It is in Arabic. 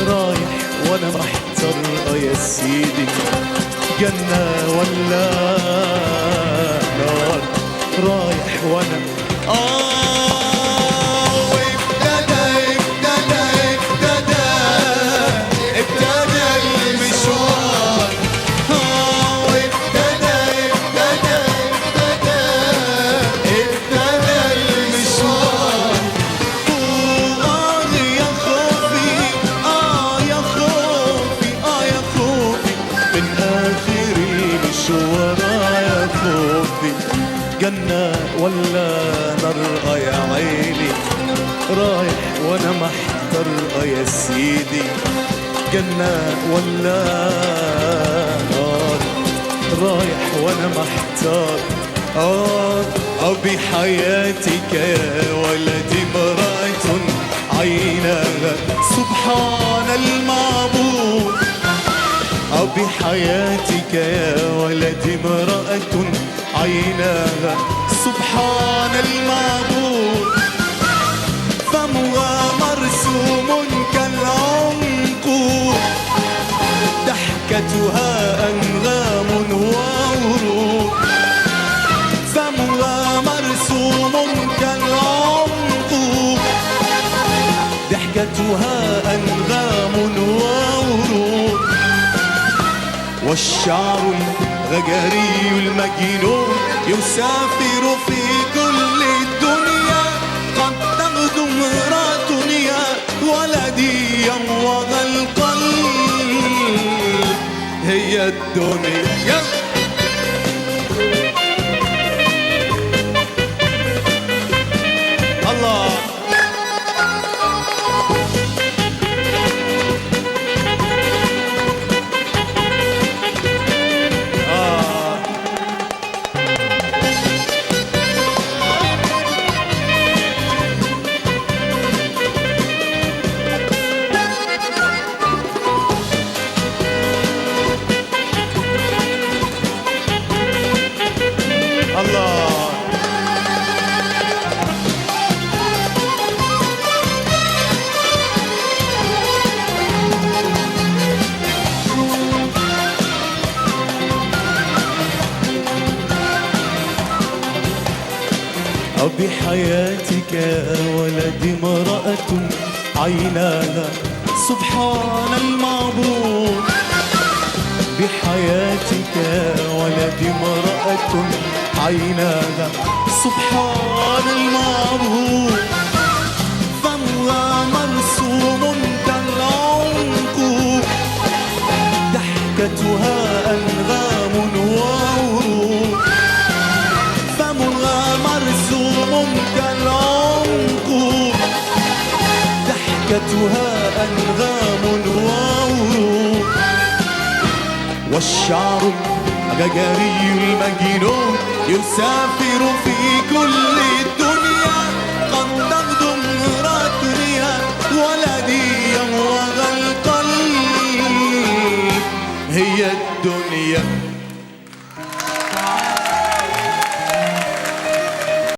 رايح وانا محتار يا سيدي، جنة ولا نار؟ رايح وانا جنة ولا نار يا عيني؟ رايح وانا محتار يا سيدي، جنة ولا نار؟ رايح وانا محتار. بحياتك يا ولدي امرأة عيناها سبحان المعبود. بحياتك يا ولدي امرأة عيناها سبحان المعبود. فمها مرسوم كالعنقود، ضحكتها أنغام وورود. فمها مرسوم كالعنقود، ضحكتها أنغام وورود. والشعر الغجري المجنون يسافر في كل الدنيا. قد تغدو امرأة يا ولدي يموض القلب، هي الدنيا. الله بحياتك يا ولدي امرأة عيناها سبحان المعبود. بحياتك يا ولدي امرأة عيناها سبحان المعبود. فمها مرسوم كالعنقود، ضحكتها أنغام وورود. فمها مرسوم كالعنقود، ضحكتها أنغام وورود. والشعر الغجري المجنون يسافر في كل الدنيا. قد تغدو امرأة يا ولدي يموض القلب، هي الدنيا.